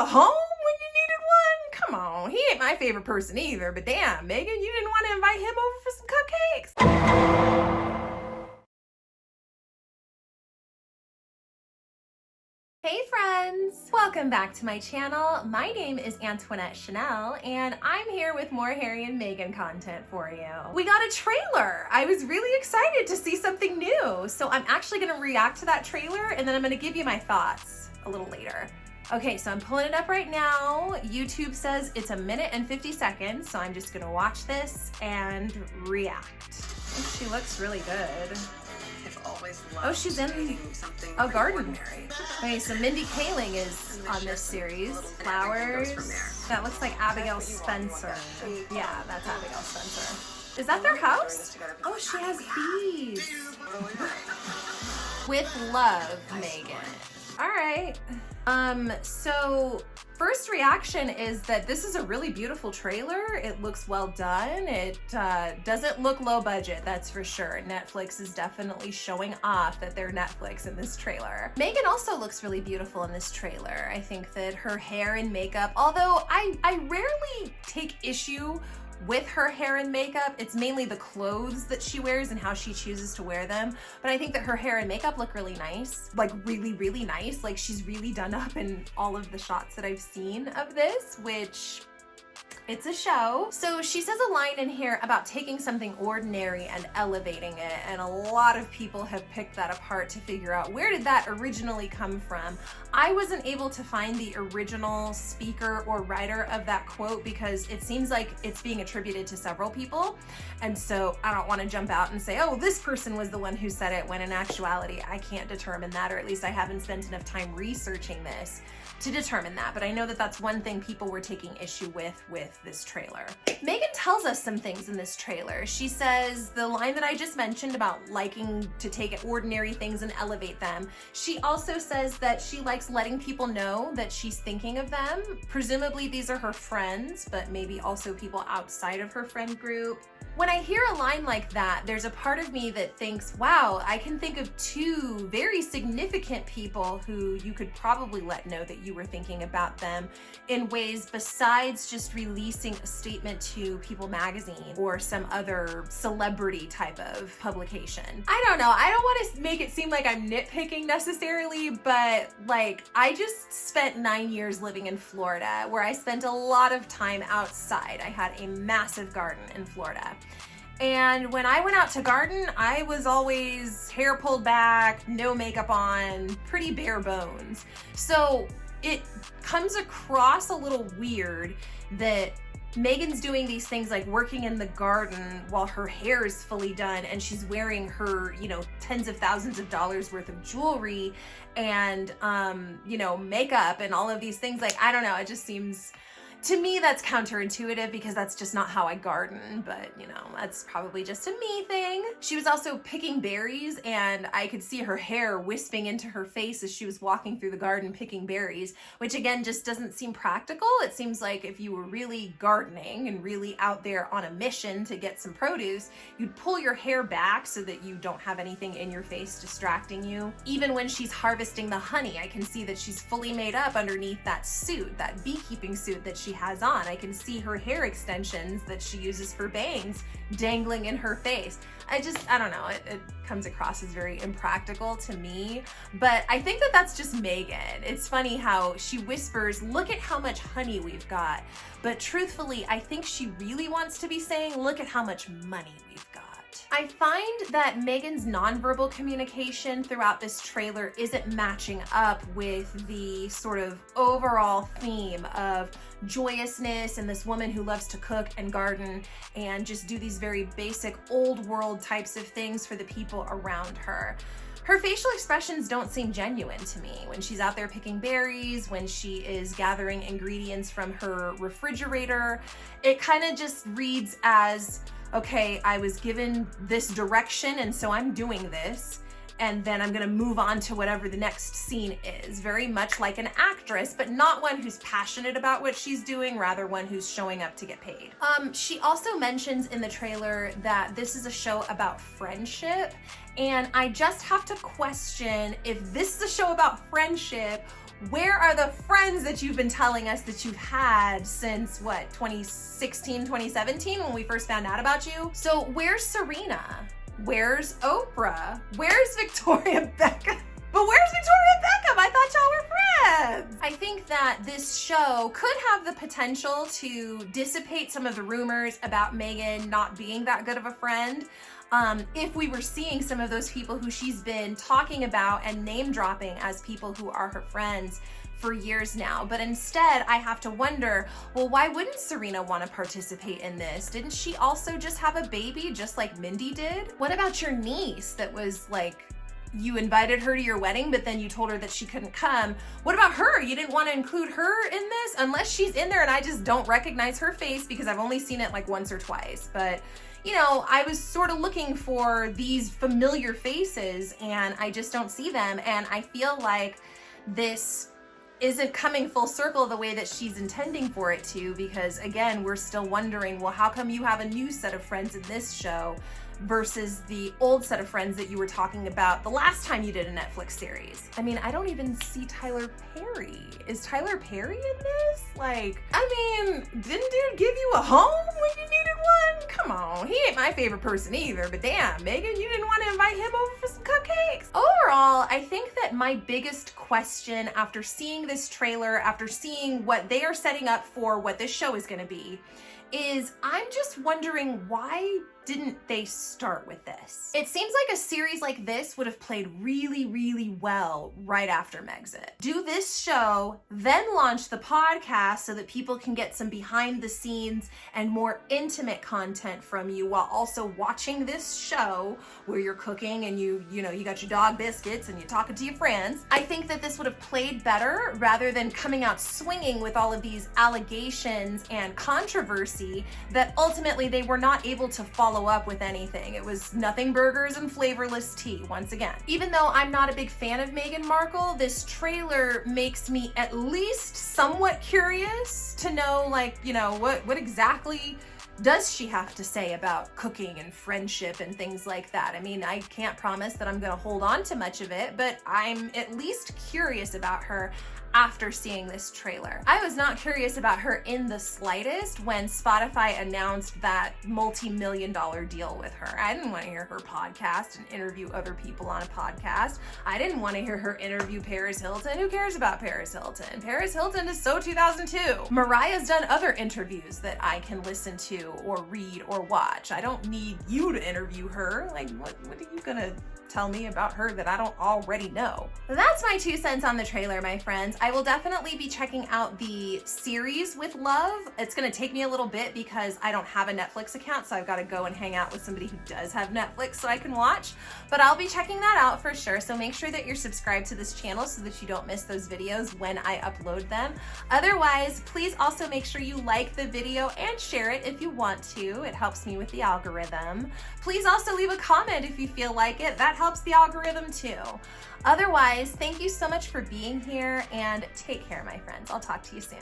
a home when you needed one? Come on, he ain't my favorite person either, but damn, Meghan, you didn't want to invite him over for some cupcakes? Hey friends! Welcome back to my channel. My name is Antoinette Chanel, and I'm here with more Harry and Meghan content for you. We got a trailer! I was really excited to see something new, so I'm actually gonna react to that trailer, and then I'm gonna give you my thoughts a little later. Okay, so I'm pulling it up right now. YouTube says it's 1 minute and 50 seconds, so I'm just gonna watch this and react. She looks really good. Oh, she's in a garden. Okay, so Mindy Kaling is on this series. Flowers. That looks like Abigail Spencer. Yeah, that's Abigail Spencer. Is that their house? Oh, she has bees. With love, Meghan. All right. So first reaction is that this is a really beautiful trailer. It looks well done. It doesn't look low budget, that's for sure. Netflix is definitely showing off that they're Netflix in this trailer. Meghan also looks really beautiful in this trailer. I think that her hair and makeup, although I rarely take issue with her hair and makeup, it's mainly the clothes that she wears and how she chooses to wear them. But I think that her hair and makeup look really nice, like really, really nice. Like she's really done up in all of the shots that I've seen of this, which it's a show. So she says a line in here about taking something ordinary and elevating it, and a lot of people have picked that apart to figure out where did that originally come from. I wasn't able to find the original speaker or writer of that quote because it seems like it's being attributed to several people, and so I don't want to jump out and say, oh, this person was the one who said it, when in actuality I can't determine that, or at least I haven't spent enough time researching this to determine that. But I know that that's one thing people were taking issue with this trailer. Meghan tells us some things in this trailer. She says the line that I just mentioned about liking to take ordinary things and elevate them. She also says that she likes letting people know that she's thinking of them. Presumably these are her friends, but maybe also people outside of her friend group. When I hear a line like that, there's a part of me that thinks, wow, I can think of two very significant people who you could probably let know that you were thinking about them in ways besides just releasing a statement to People magazine or some other celebrity type of publication. I don't know, I don't want to make it seem like I'm nitpicking necessarily, but like I just spent 9 years living in Florida where I spent a lot of time outside. I had a massive garden in Florida. And when I went out to garden, I was always hair pulled back, no makeup on, pretty bare bones. So it comes across a little weird that Meghan's doing these things like working in the garden while her hair is fully done and she's wearing her, you know, tens of thousands of dollars worth of jewelry and, you know, makeup and all of these things. Like, I don't know, it just seems, to me, that's counterintuitive because that's just not how I garden, but you know, that's probably just a me thing. She was also picking berries and I could see her hair wisping into her face as she was walking through the garden picking berries, which again, just doesn't seem practical. It seems like if you were really gardening and really out there on a mission to get some produce, you'd pull your hair back so that you don't have anything in your face distracting you. Even when she's harvesting the honey, I can see that she's fully made up underneath that suit, that beekeeping suit that she has on. I can see her hair extensions that she uses for bangs dangling in her face. I don't know, it comes across as very impractical to me, but I think that that's just Meghan. It's funny how she whispers, look at how much honey we've got, but truthfully, I think she really wants to be saying, look at how much money we've got. I find that Meghan's nonverbal communication throughout this trailer isn't matching up with the sort of overall theme of joyousness and this woman who loves to cook and garden and just do these very basic old world types of things for the people around her. Her facial expressions don't seem genuine to me. When she's out there picking berries, when she is gathering ingredients from her refrigerator, it kind of just reads as, okay, I was given this direction and so I'm doing this, and then I'm gonna move on to whatever the next scene is. Very much like an actress, but not one who's passionate about what she's doing, rather one who's showing up to get paid. She also mentions in the trailer that this is a show about friendship, and I just have to question, if this is a show about friendship, Where are the friends that you've been telling us that you've had since what, 2016, 2017 when we first found out about you? So where's Serena? Where's Oprah? Where's Victoria Beckham? But where's Victoria Beckham? I thought y'all were friends. I think that this show could have the potential to dissipate some of the rumors about Meghan not being that good of a friend. If we were seeing some of those people who she's been talking about and name dropping as people who are her friends for years now. But instead, I have to wonder, well, why wouldn't Serena want to participate in this? Didn't she also just have a baby just like Mindy did? What about your niece that was like, you invited her to your wedding, but then you told her that she couldn't come? What about her? You didn't want to include her in this? Unless she's in there and I just don't recognize her face because I've only seen it like once or twice. But you know, I was sort of looking for these familiar faces and I just don't see them. And I feel like this isn't coming full circle the way that she's intending for it to, because again, we're still wondering, well, how come you have a new set of friends in this show versus the old set of friends that you were talking about the last time you did a Netflix series? I mean, I don't even see Tyler Perry. Is Tyler Perry in this? Like, I mean, didn't dude give you a home when you needed one? Come on, he ain't my favorite person either, but damn, Meghan, you didn't want to invite him over for some cupcakes? Overall, I think that my biggest question after seeing this trailer, after seeing what they are setting up for what this show is gonna be, is I'm just wondering, why didn't they start with this? It seems like a series like this would have played really, really well right after Megxit. Do this show, then launch the podcast so that people can get some behind the scenes and more intimate content from you while also watching this show where you're cooking and you got your dog biscuits and you're talking to your friends. I think that this would have played better rather than coming out swinging with all of these allegations and controversy that ultimately they were not able to follow up with anything. It was nothing burgers and flavorless tea once again. Even though I'm not a big fan of Meghan Markle, this trailer makes me at least somewhat curious to know, like, you know, what exactly does she have to say about cooking and friendship and things like that? I mean, I can't promise that I'm gonna hold on to much of it, but I'm at least curious about her after seeing this trailer. I was not curious about her in the slightest when Spotify announced that multi-million-dollar deal with her. I didn't want to hear her podcast and interview other people on a podcast. I didn't want to hear her interview Paris Hilton. Who cares about Paris Hilton? Paris Hilton is so 2002. Mariah's done other interviews that I can listen to or read or watch. I don't need you to interview her. Like, what are you gonna tell me about her that I don't already know? That's my 2 cents on the trailer, my friends. I will definitely be checking out the series with Love. It's gonna take me a little bit because I don't have a Netflix account, so I've got to go and hang out with somebody who does have Netflix so I can watch, but I'll be checking that out for sure. So make sure that you're subscribed to this channel so that you don't miss those videos when I upload them. Otherwise, please also make sure you like the video and share it if you want to. It helps me with the algorithm. Please also leave a comment if you feel like it. That helps the algorithm too. Otherwise, thank you so much for being here and take care, my friends. I'll talk to you soon.